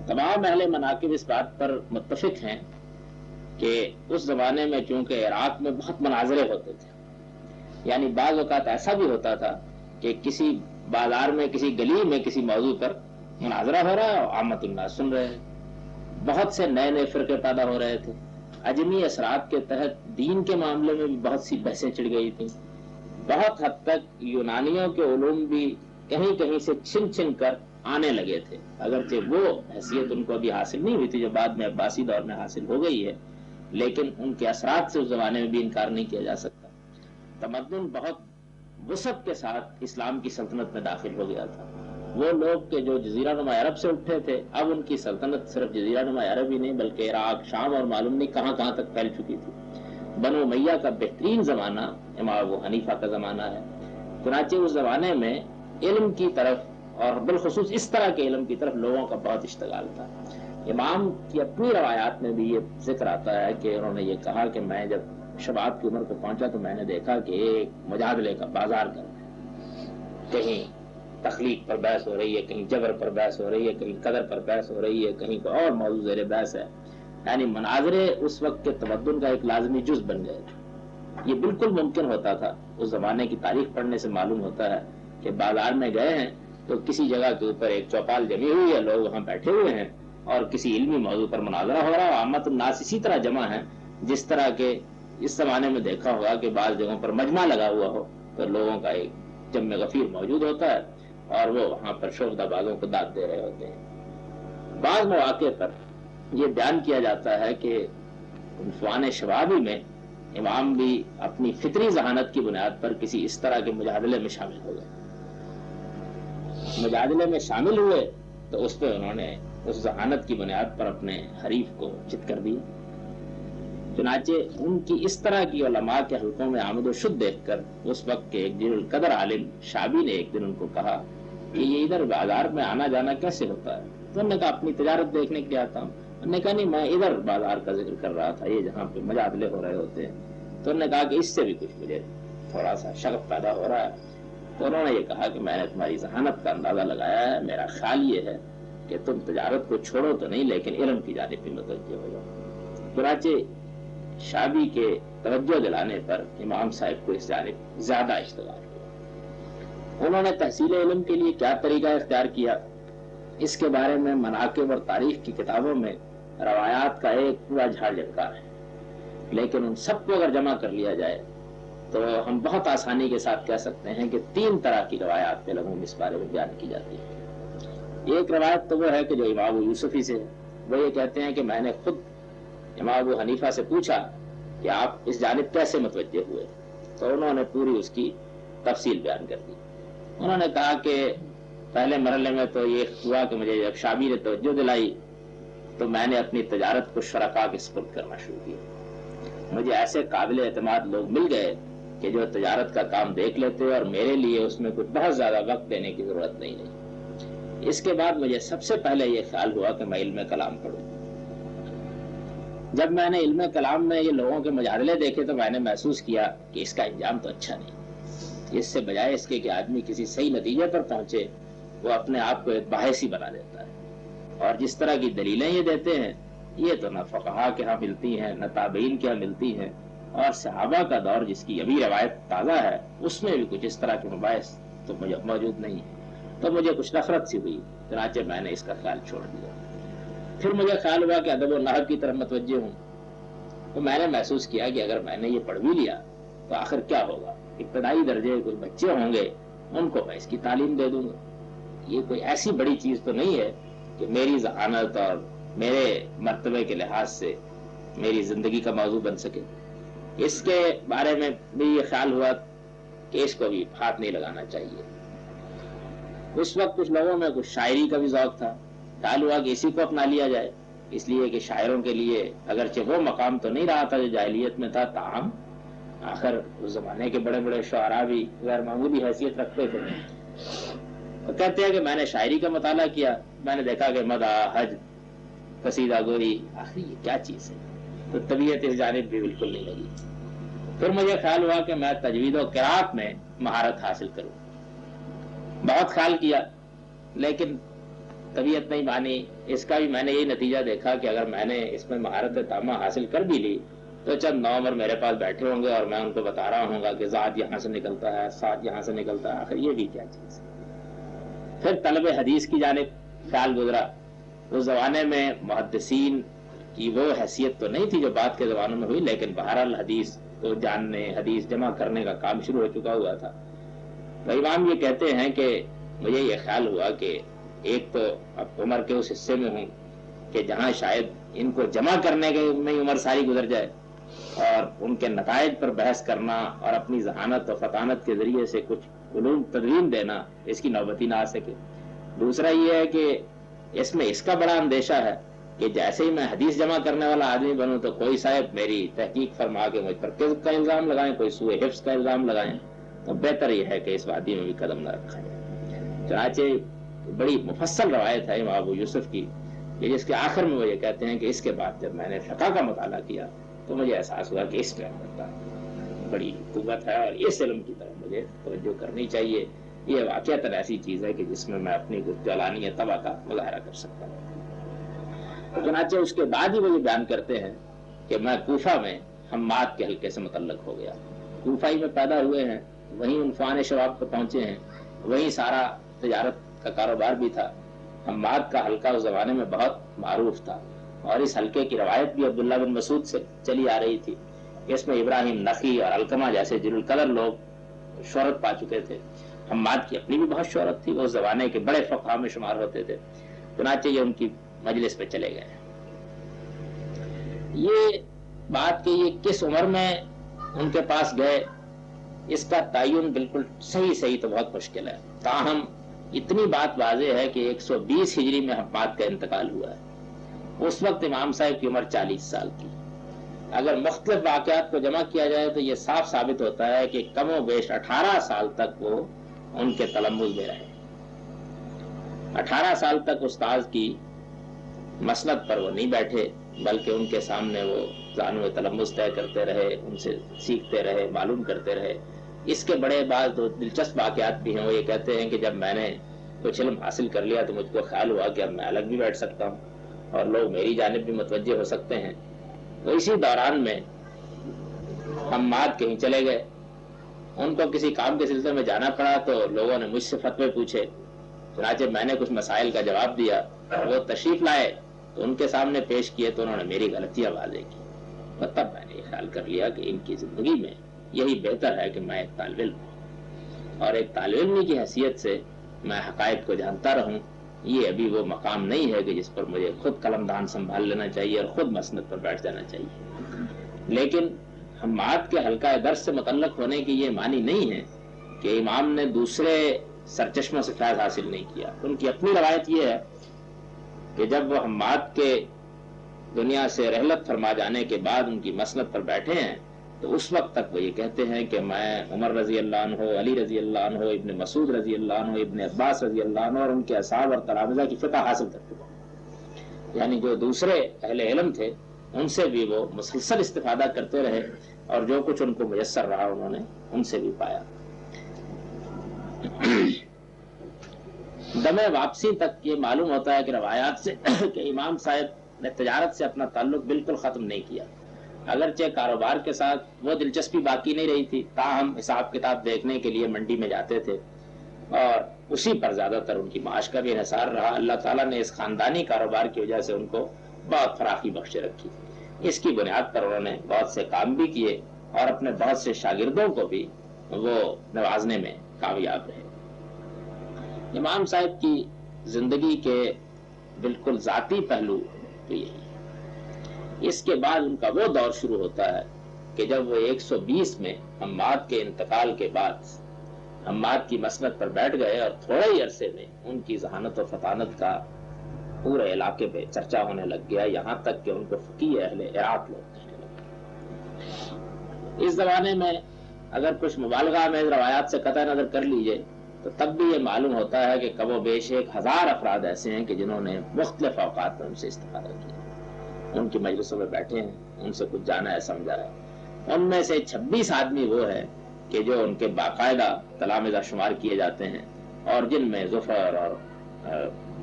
تمام اہل مناقب اس بات پر متفق ہیں کہ اس زمانے میں چونکہ عراق میں بہت مناظرے ہوتے تھے، یعنی بعض اوقات ایسا بھی ہوتا تھا کہ کسی بازار میں کسی گلی میں کسی موضوع پر مناظرہ ہو رہا ہے اور عامت الناس سن رہے ہیں، بہت سے نئے نئے فرقے پیدا ہو رہے تھے، اجمی اثرات کے تحت دین کے معاملے میں بھی بہت سی بحثیں چڑھ گئی تھیں، بہت حد تک یونانیوں کے علوم بھی کہیں کہیں سے چھن چھن کر آنے لگے تھے، اگرچہ وہ حیثیت ان کو ابھی حاصل نہیں ہوئی تھی جو بعد میں عباسی دور میں حاصل ہو گئی ہے، لیکن ان کے اثرات سے اس زمانے میں بھی انکار نہیں کیا جا سکتا۔ تمدن بہت وسعت کے ساتھ اسلام کی سلطنت میں داخل ہو گیا تھا۔ وہ لوگ کہ جو جزیرہ نما عرب سے اٹھے تھے، اب ان کی سلطنت صرف جزیرہ نما عرب ہی نہیں بلکہ عراق، شام اور معلوم نہیں کہاں کہاں تک پھیل چکی تھی۔ بنو امیہ کا بہترین زمانہ امام ابو حنیفہ کا زمانہ ہے، چنانچہ اس زمانے میں علم کی طرف اور بالخصوص اس طرح کے علم کی طرف لوگوں کا بہت اشتغال تھا۔ امام کی اپنی روایات میں بھی یہ ذکر آتا ہے کہ انہوں نے یہ کہا کہ میں جب شباب کی عمر کو پہنچا تو میں نے دیکھا کہ ایک مجادلے کا بازار کر رہا ہے، کہیں تخلیق پر بحث ہو رہی ہے، کہیں جبر پر بحث ہو رہی ہے، کہیں قدر پر بحث ہو رہی ہے، کہیں کوئی اور موضوع زیر بحث ہے، یعنی مناظرے اس وقت کے تمدن کا ایک لازمی جز بن گئے تھے۔ یہ بالکل ممکن ہوتا تھا، اس زمانے کی تاریخ پڑھنے سے معلوم ہوتا ہے کہ بازار میں گئے ہیں تو کسی جگہ کے اوپر ایک چوپال جمی ہوئی ہے، لوگ وہاں بیٹھے ہوئے ہیں اور کسی علمی موضوع پر مناظرہ ہو رہا ہے، عامت الناس اسی طرح جمع ہے جس طرح کے اس زمانے میں دیکھا ہوگا کہ بعض جگہوں پر مجمع لگا ہوا ہو تو لوگوں کا ایک جمع غفیر موجود ہوتا ہے اور وہ وہاں پر شوخدہ بازوں کو داد دے رہے ہوتے ہیں۔ بعض مواقع پر یہ بیان کیا جاتا ہے کہ عنفوان شبابی میں امام بھی اپنی فطری ذہانت کی بنیاد پر کسی اس طرح کے مجادلے میں شامل ہو گئے۔ مجادلے میں شامل ہوئے تو اس پہ انہوں نے اس ذہانت کی بنیاد پر اپنے حریف کو چت کر دیا۔ چنانچہ ان کی اس طرح کی علماء کے حلقوں میں آمد و شد دیکھ کر اس وقت کے ایک جلیل القدر عالم شعبی نے ایک دن ان کو کہا کہ یہ ادھر بازار میں آنا جانا کیسے ہوتا ہے؟ تو انہوں نے کہا اپنی تجارت دیکھنے کے لیے آتا ہوں۔ انہوں نے کہا نہیں، میں ادھر بازار کا ذکر کر رہا تھا، یہ جہاں پہ مجادلے ہو رہے ہوتے ہیں۔ تو انہوں نے کہا کہ اس سے بھی کچھ مجھے تھوڑا سا شک پیدا ہو رہا ہے۔ تو انہوں نے یہ کہا کہ میں نے تمہاری ذہانت کا اندازہ لگایا ہے، میرا خیال یہ ہے کہ تم تجارت کو چھوڑو تو نہیں لیکن علم کی جانب بھی متوجہ ہو جاؤ۔ چنانچہ شعبی کے توجہ دلانے پر امام صاحب کو اس جانب زیادہ اشتغال ہوا۔ انہوں نے تحصیل علم کے لیے کیا طریقہ اختیار کیا، اس کے بارے میں مناقب اور تاریخ کی کتابوں میں روایات کا ایک پورا جھاڑ جھنکار ہے، لیکن ان سب کو اگر جمع کر لیا جائے تو ہم بہت آسانی کے ساتھ کہہ سکتے ہیں کہ 3 طرح کی روایات پہ لوگوں اس بارے میں بیان کی جاتی ہے۔ ایک روایت تو وہ ہے کہ جو امام ابو یوسفی سے ہے، وہ یہ کہتے ہیں کہ میں نے خود امام ابو حنیفہ سے پوچھا کہ آپ اس جانب کیسے متوجہ ہوئے، تو انہوں نے پوری اس کی تفصیل بیان کر دی۔ انہوں نے کہا کہ پہلے مرحلے میں تو یہ ہوا کہ مجھے جب شعبی نے توجہ دلائی تو میں نے اپنی تجارت کو شرکا کے سپرد کرنا شروع کیا۔ مجھے ایسے قابل اعتماد لوگ مل گئے کہ جو تجارت کا کام دیکھ لیتے اور میرے لیے اس میں کچھ بہت زیادہ وقت دینے کی ضرورت نہیں۔ اس کے بعد مجھے سب سے پہلے یہ خیال ہوا کہ میں علم کلام پڑھوں۔ جب میں نے علم کلام میں یہ لوگوں کے مجادلے دیکھے تو میں نے محسوس کیا کہ اس کا انجام تو اچھا نہیں، اس سے بجائے اس کے کہ آدمی کسی صحیح نتیجے پر پہنچے وہ اپنے آپ کو ایک باحثی بنا دیتا ہے، اور جس طرح کی دلیلیں یہ دیتے ہیں یہ تو نہ فقہا کے ہاں ملتی ہیں نہ تابعین کے ہاں ملتی ہیں، اور صحابہ کا دور جس کی ابھی روایت تازہ ہے اس میں بھی کچھ اس طرح کے مباحث تو مجھے موجود نہیں ہے۔ تو مجھے کچھ نفرت سی ہوئی، چنانچہ میں نے اس کا خیال چھوڑ دیا۔ پھر مجھے خیال ہوا کہ ادب و نحو کی طرف متوجہ ہوں، تو میں نے محسوس کیا کہ اگر میں نے یہ پڑھ بھی لیا تو آخر کیا ہوگا، ابتدائی درجے کچھ بچے ہوں گے ان کو میں اس کی تعلیم دے دوں گا، یہ کوئی ایسی بڑی چیز تو نہیں ہے کہ میری ذہانت اور میرے مرتبے کے لحاظ سے میری زندگی کا موضوع بن سکے۔ اس کے بارے میں بھی یہ خیال ہوا کہ اس کو بھی ہاتھ نہیں لگانا چاہیے۔ اس وقت کچھ لوگوں میں کچھ شاعری کا بھی ذوق تھا، خیال ہوا کہ اسی کو اپنا لیا جائے، اس لیے کہ شاعروں کے لیے اگرچہ وہ مقام تو نہیں رہا تھا جو جاہلیت میں تھا، تاہم آخر اس زمانے کے بڑے بڑے شعراء بھی غیر معمولی حیثیت رکھتے تھے۔ وہ کہتے ہیں کہ میں نے شاعری کا مطالعہ کیا، میں نے دیکھا کہ مدح، حج، قصیدہ گوئی، آخر یہ کیا چیز ہے، تو طبیعت اس جانب بھی بالکل نہیں لگی۔ پھر مجھے خیال ہوا کہ میں تجوید و قرات میں مہارت حاصل کروں، بہت خیال کیا، لیکن طبیعت نہیں مانی. اس کا بھی میں نے یہی نتیجہ دیکھا کہ اگر میں نے اس میں مہارت تامہ حاصل کر بھی لی تو چند نوعمر میرے پاس بیٹھے ہوں گے اور میں ان کو بتا رہا ہوں گا کہ ذات یہاں سے نکلتا ہے، سات یہاں سے نکلتا ہے. آخر یہ بھی کیا چیز ہے؟ پھر طلب حدیث کی جانب خیال گزرا. اس زمانے میں محدثین کی وہ حیثیت تو نہیں تھی جو بعد کے زمانوں میں ہوئی، لیکن بہرحال حدیث کو جاننے، حدیث جمع کرنے کا کام شروع ہو چکا ہوا تھا. تو امام یہ کہتے ہیں کہ مجھے یہ خیال ہوا کہ ایک تو اب عمر کے اس حصے میں ہوں کہ جہاں شاید ان کو جمع کرنے کے میں عمر ساری گزر جائے اور ان کے نتائج پر بحث کرنا اور اپنی ذہانت اور فطانت کے ذریعے سے کچھ علوم تدوین دینا اس کی نوبتی نہ آ سکے. دوسرا یہ ہے کہ اس میں اس کا بڑا اندیشہ ہے کہ جیسے ہی میں حدیث جمع کرنے والا آدمی بنوں تو کوئی صاحب میری تحقیق فرما کے مجھ پر کذب کا الزام لگائیں، کوئی سوء حفظ کا الزام لگائیں. تو بہتر یہ ہے کہ اس وادی میں بھی قدم نہ رکھا جائے. چنانچہ بڑی مفصل روایت ہے امام ابو یوسف کی، جس کے آخر میں وہ یہ کہتے ہیں کہ اس کے بعد جب میں نے فقہ کا مطالعہ کیا تو مجھے احساس ہوا کہ اس کے اندر بڑی قوت ہے اور اس علم کی طرف مجھے توجہ کرنی چاہیے. یہ واقعتاً ایسی چیز ہے کہ جس میں میں اپنی جلانی طبع کا مظاہرہ کر سکتا ہوں. چنانچہ اس کے بعد ہی وہ یہ بیان کرتے ہیں کہ میں کوفہ میں حماد کے حلقے سے متعلق ہو گیا. کوفہ ہی میں پیدا ہوئے ہیں، وہیں عنفوان شباب پر پہنچے ہیں، وہیں سارا تجارت کا کاروبار بھی تھا. حماد کا حلقہ اس زمانے میں بہت معروف تھا اور اس حلقے کی روایت بھی عبداللہ بن مسعود سے چلی آ رہی تھی. اس میں ابراہیم نخعی اور علقمہ جیسے جلیل القدر لوگ شہرت پا چکے تھے. حماد کی اپنی بھی بہت شہرت تھی، وہ اس زمانے کے بڑے فقہاء میں شمار ہوتے تھے. چنانچہ یہ ان کی مجلس پہ چلے گئے. یہ بات کہ یہ کس عمر میں ان کے پاس گئے اس کا تعین بالکل صحیح تو بہت مشکل ہے. تاہم اتنی بات واضح ہے کہ 120 ہجری میں حماد کا انتقال ہوا ہے. اس وقت امام صاحب کی عمر 40 سال کی. اگر مختلف واقعات کو جمع کیا جائے تو یہ صاف ثابت ہوتا ہے کہ کم و بیش 18 سال تک وہ ان کے تلمذ میں رہے. 18 سال تک استاذ کی مسند پر وہ نہیں بیٹھے، بلکہ ان کے سامنے وہ زانو تلمذ طے کرتے رہے، ان سے سیکھتے رہے، معلوم کرتے رہے. اس کے بڑے بعض دو دلچسپ واقعات بھی ہیں. وہ یہ کہتے ہیں کہ جب میں نے کچھ علم حاصل کر لیا تو مجھ کو خیال ہوا کہ اب میں الگ بھی بیٹھ سکتا ہوں اور لوگ میری جانب بھی متوجہ ہو سکتے ہیں. تو اسی دوران میں حماد کہیں چلے گئے. ان کو کسی کام کے سلسلے میں جانا پڑا تو لوگوں نے مجھ سے فتوے پوچھے. چنانچہ میں نے کچھ مسائل کا جواب دیا. وہ تشریف لائے تو ان کے سامنے پیش کیے تو انہوں نے میری غلطیاں واضح کی. اور تب میں نے یہ خیال کر لیا کہ ان کی زندگی میں یہی بہتر ہے کہ میں ایک طالب علم ہوں اور ایک طالب علم کی حیثیت سے میں حقائق کو جانتا رہوں. یہ ابھی وہ مقام نہیں ہے کہ جس پر مجھے خود قلم دان سنبھال لینا چاہیے اور خود مسند پر بیٹھ جانا چاہیے. لیکن حماد کے حلقہ درس سے متعلق ہونے کی یہ معنی نہیں ہے کہ امام نے دوسرے سرچشموں سے فیض حاصل نہیں کیا. ان کی اپنی روایت یہ ہے کہ جب وہ حماد کے دنیا سے رحلت فرما جانے کے بعد ان کی مسند پر بیٹھے ہیں تو اس وقت تک وہ یہ کہتے ہیں کہ میں عمر رضی اللہ عنہ، علی رضی اللہ عنہ، ابن مسعود رضی اللہ عنہ، ابن عباس رضی اللہ عنہ اور ان کے اصحاب اور تلامذہ کی فقہ حاصل کر چکا ہوں. یعنی جو دوسرے اہل علم تھے ان سے بھی وہ مسلسل استفادہ کرتے رہے اور جو کچھ ان کو میسر رہا انہوں نے ان سے بھی پایا. دم واپسی تک یہ معلوم ہوتا ہے کہ روایات سے کہ امام صاحب نے تجارت سے اپنا تعلق بالکل ختم نہیں کیا. اگرچہ کاروبار کے ساتھ وہ دلچسپی باقی نہیں رہی تھی، تاہم حساب کتاب دیکھنے کے لیے منڈی میں جاتے تھے اور اسی پر زیادہ تر ان کی معاش کا بھی انحصار رہا. اللہ تعالیٰ نے اس خاندانی کاروبار کی وجہ سے ان کو بہت فراخی بخش رکھی. اس کی بنیاد پر انہوں نے بہت سے کام بھی کیے اور اپنے بہت سے شاگردوں کو بھی وہ نوازنے میں کامیاب رہے. امام صاحب کی زندگی کے بالکل ذاتی پہلو تو یہی. اس کے بعد ان کا وہ دور شروع ہوتا ہے کہ جب وہ 120 میں حماد کے انتقال کے بعد حماد کی مسند پر بیٹھ گئے اور تھوڑے ہی عرصے میں ان کی ذہانت و فطانت کا پورے علاقے پہ چرچا ہونے لگ گیا، یہاں تک کہ ان کو فقیہ اہل عراق لوگ کہنے لگے. اس زمانے میں اگر کچھ مبالغہ میں روایات سے قطع نظر کر لیجئے تو تب بھی یہ معلوم ہوتا ہے کہ کم و بیش 1000 افراد ایسے ہیں کہ جنہوں نے مختلف اوقات میں ان سے استفادہ کیا. ان کی مجلسوں میں بیٹھے ہیں، ان سے کچھ جانا ہے، سمجھا ہے. ان میں سے 26 آدمی وہ ہیں کہ جو ان کے باقاعدہ تلامذہ شمار کیے جاتے ہیں اور جن میں ظفر اور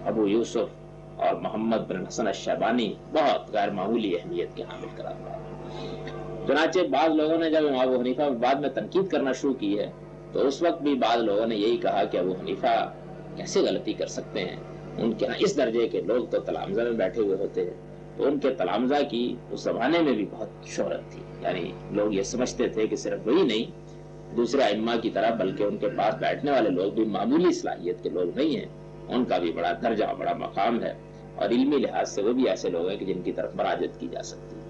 ابو یوسف اور محمد بن حسن الشیبانی بہت غیر معمولی اہمیت کے حامل قرار پائے۔ چنانچہ بعض لوگوں نے جب امام ابو حنیفہ پر بعد میں تنقید کرنا شروع کی ہے تو اس وقت بھی بعض لوگوں نے یہی کہا کہ ابو حنیفہ کیسے غلطی کر سکتے ہیں، ان کے ہاں اس درجے کے لوگ تو تلامذہ میں بیٹھے ہوئے ہوتے ہیں۔ تو ان کے تلامذہ کی اس زمانے میں بھی بہت شہرت تھی، یعنی لوگ یہ سمجھتے تھے کہ صرف وہی نہیں، دوسرے ائمہ کی طرح بلکہ ان کے پاس بیٹھنے والے لوگ بھی معمولی صلاحیت کے لوگ نہیں ہیں، ان کا بھی بڑا درجہ بڑا مقام ہے، اور علمی لحاظ سے وہ بھی ایسے لوگ ہیں کہ جن کی طرف مراجعت کی جا سکتی ہے۔